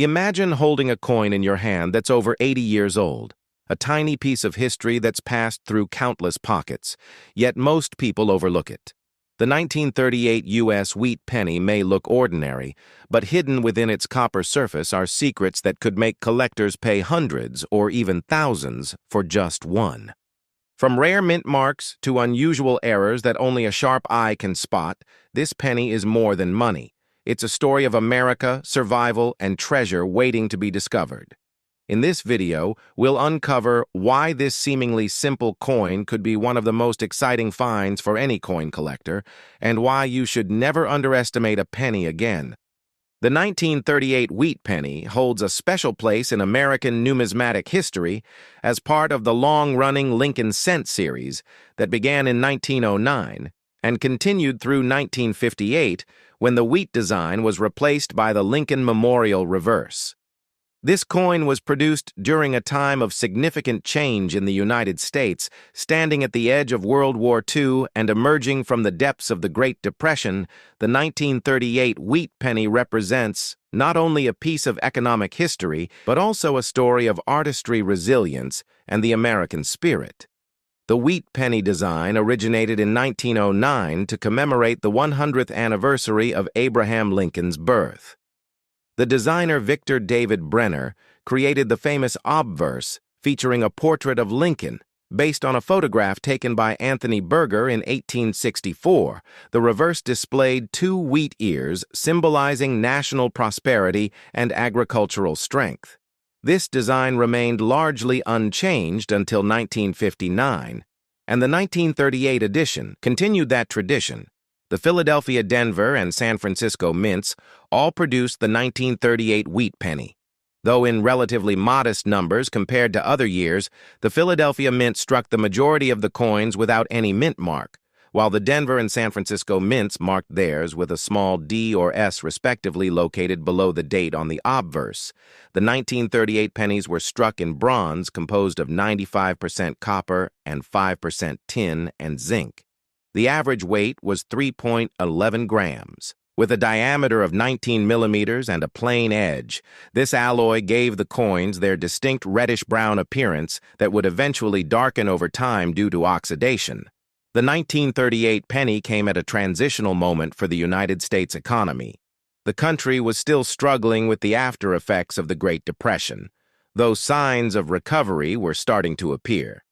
Imagine holding a coin in your hand that's over 80 years old, a tiny piece of history that's passed through countless pockets, yet most people overlook it. The 1938 U.S. wheat penny may look ordinary, but hidden within its copper surface are secrets that could make collectors pay hundreds or even thousands for just one. From rare mint marks to unusual errors that only a sharp eye can spot, this penny is more than money. It's a story of America, survival, and treasure waiting to be discovered. In this video, we'll uncover why this seemingly simple coin could be one of the most exciting finds for any coin collector, and why you should never underestimate a penny again. The 1938 wheat penny holds a special place in American numismatic history as part of the long-running Lincoln Cent series that began in 1909 and continued through 1958 when the wheat design was replaced by the Lincoln Memorial reverse. This coin was produced during a time of significant change in the United States, standing at the edge of World War II and emerging from the depths of the Great Depression. The 1938 wheat penny represents not only a piece of economic history, but also a story of artistry, resilience, and the American spirit. The wheat penny design originated in 1909 to commemorate the 100th anniversary of Abraham Lincoln's birth. The designer Victor David Brenner created the famous obverse featuring a portrait of Lincoln based on a photograph taken by Anthony Berger in 1864. The reverse displayed two wheat ears symbolizing national prosperity and agricultural strength. This design remained largely unchanged until 1959, and the 1938 edition continued that tradition. The Philadelphia, Denver, and San Francisco mints all produced the 1938 wheat penny. Though in relatively modest numbers compared to other years, the Philadelphia mint struck the majority of the coins without any mint mark, while the Denver and San Francisco mints marked theirs with a small D or S respectively located below the date on the obverse. The 1938 pennies were struck in bronze composed of 95% copper and 5% tin and zinc. The average weight was 3.11 grams. With a diameter of 19 millimeters and a plain edge, this alloy gave the coins their distinct reddish-brown appearance that would eventually darken over time due to oxidation. The 1938 penny came at a transitional moment for the United States economy. The country was still struggling with the after-effects of the Great Depression, though signs of recovery were starting to appear.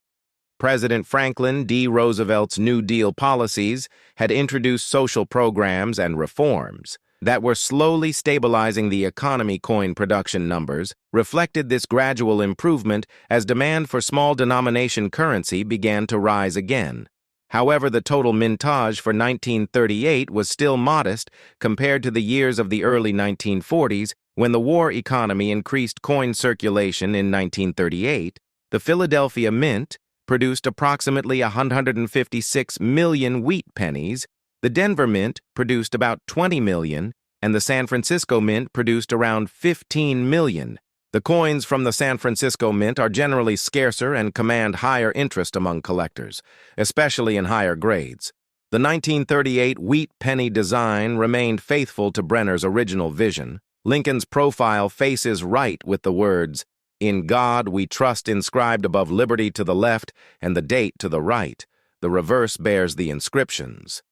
President Franklin D. Roosevelt's New Deal policies had introduced social programs and reforms that were slowly stabilizing the economy. Coin production numbers reflected this gradual improvement as demand for small denomination currency began to rise again. However, the total mintage for 1938 was still modest compared to the years of the early 1940s when the war economy increased coin circulation. In 1938, the Philadelphia Mint produced approximately 156 million wheat pennies, the Denver Mint produced about 20 million, and the San Francisco Mint produced around 15 million. The coins from the San Francisco Mint are generally scarcer and command higher interest among collectors, especially in higher grades. The 1938 wheat penny design remained faithful to Brenner's original vision. Lincoln's profile faces right with the words, "In God we trust," inscribed above liberty to the left and the date to the right. The reverse bears the inscriptions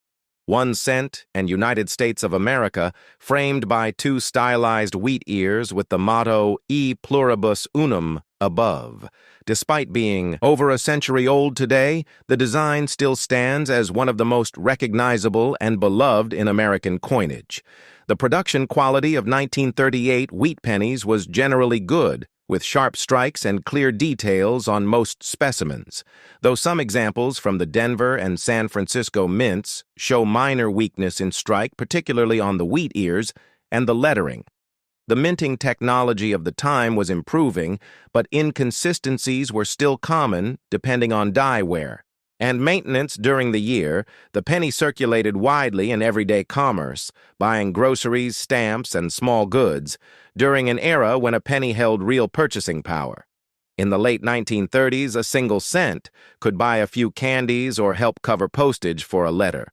1 cent and United States of America, framed by two stylized wheat ears with the motto E pluribus unum above. Despite being over a century old today, the design still stands as one of the most recognizable and beloved in American coinage. The production quality of 1938 wheat pennies was generally good, with sharp strikes and clear details on most specimens, though some examples from the Denver and San Francisco mints show minor weakness in strike, particularly on the wheat ears and the lettering. The minting technology of the time was improving, but inconsistencies were still common depending on die wear and maintenance. During the year, the penny circulated widely in everyday commerce, buying groceries, stamps, and small goods, during an era when a penny held real purchasing power. In the late 1930s, a single cent could buy a few candies or help cover postage for a letter.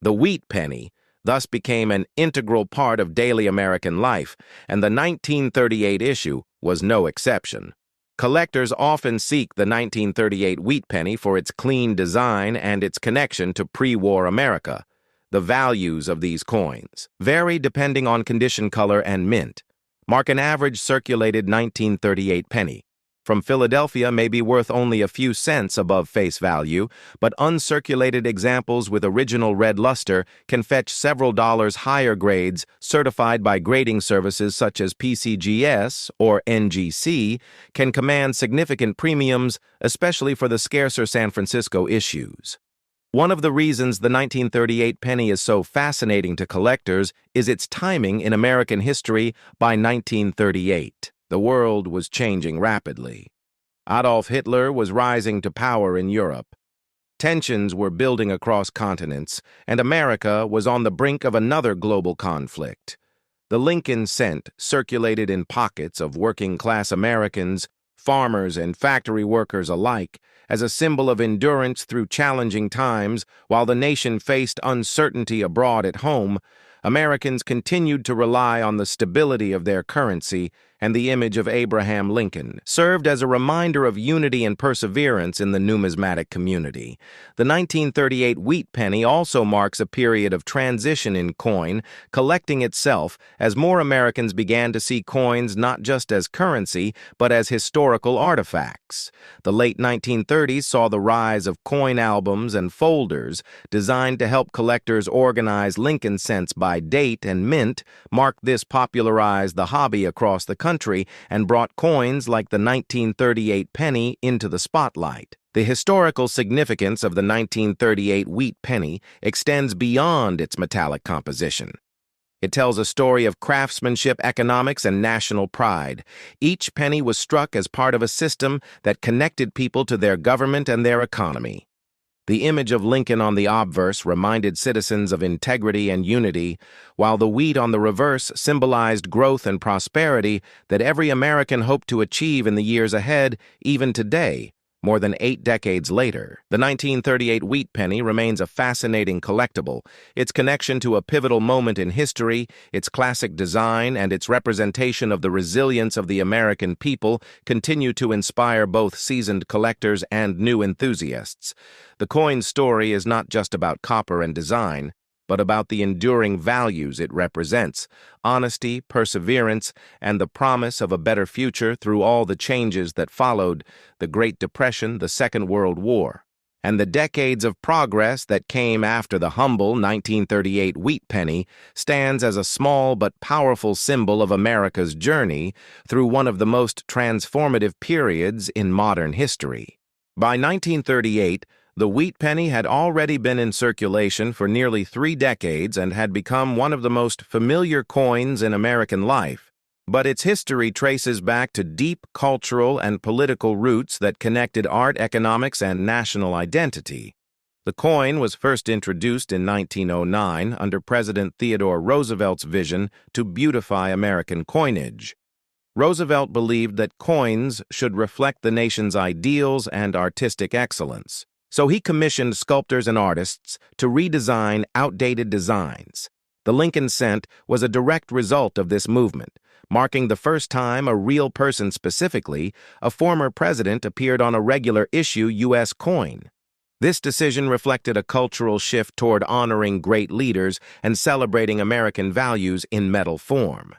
The wheat penny, thus became an integral part of daily American life, and the 1938 issue was no exception. Collectors often seek the 1938 wheat penny for its clean design and its connection to pre-war America. The values of these coins vary depending on condition, color, and mint. Mark an average circulated 1938 penny. From Philadelphia may be worth only a few cents above face value, but uncirculated examples with original red luster can fetch several dollars higher grades certified by grading services such as PCGS or NGC can command significant premiums, especially for the scarcer San Francisco issues. One of the reasons the 1938 penny is so fascinating to collectors is its timing in American history. By 1938, the world was changing rapidly. Adolf Hitler was rising to power in Europe. Tensions were building across continents, and America was on the brink of another global conflict. The Lincoln cent circulated in pockets of working-class Americans, farmers and factory workers alike, as a symbol of endurance through challenging times. While the nation faced uncertainty abroad at home, Americans continued to rely on the stability of their currency, and the image of Abraham Lincoln served as a reminder of unity and perseverance in the numismatic community. The 1938 wheat penny also marks a period of transition in coin collecting itself, as more Americans began to see coins not just as currency, but as historical artifacts. The late 1930s saw the rise of coin albums and folders designed to help collectors organize Lincoln cents by date and mint. This popularized the hobby across the country and brought coins like the 1938 penny into the spotlight. The historical significance of the 1938 wheat penny extends beyond its metallic composition. It tells a story of craftsmanship, economics, and national pride. Each penny was struck as part of a system that connected people to their government and their economy. The image of Lincoln on the obverse reminded citizens of integrity and unity, while the wheat on the reverse symbolized growth and prosperity that every American hoped to achieve in the years ahead. Even today, more than 8 decades later, the 1938 wheat penny remains a fascinating collectible. Its connection to a pivotal moment in history, its classic design, and its representation of the resilience of the American people continue to inspire both seasoned collectors and new enthusiasts. The coin's story is not just about copper and design, but about the enduring values it represents: honesty, perseverance, and the promise of a better future through all the changes that followed the Great Depression, the Second World War, and the decades of progress that came after. The humble 1938 wheat penny stands as a small but powerful symbol of America's journey through one of the most transformative periods in modern history. By 1938, the wheat penny had already been in circulation for nearly 3 decades and had become one of the most familiar coins in American life. But its history traces back to deep cultural and political roots that connected art, economics, and national identity. The coin was first introduced in 1909 under President Theodore Roosevelt's vision to beautify American coinage. Roosevelt believed that coins should reflect the nation's ideals and artistic excellence. So he commissioned sculptors and artists to redesign outdated designs. The Lincoln cent was a direct result of this movement, marking the first time a real person, specifically a former president, appeared on a regular issue U.S. coin. This decision reflected a cultural shift toward honoring great leaders and celebrating American values in metal form.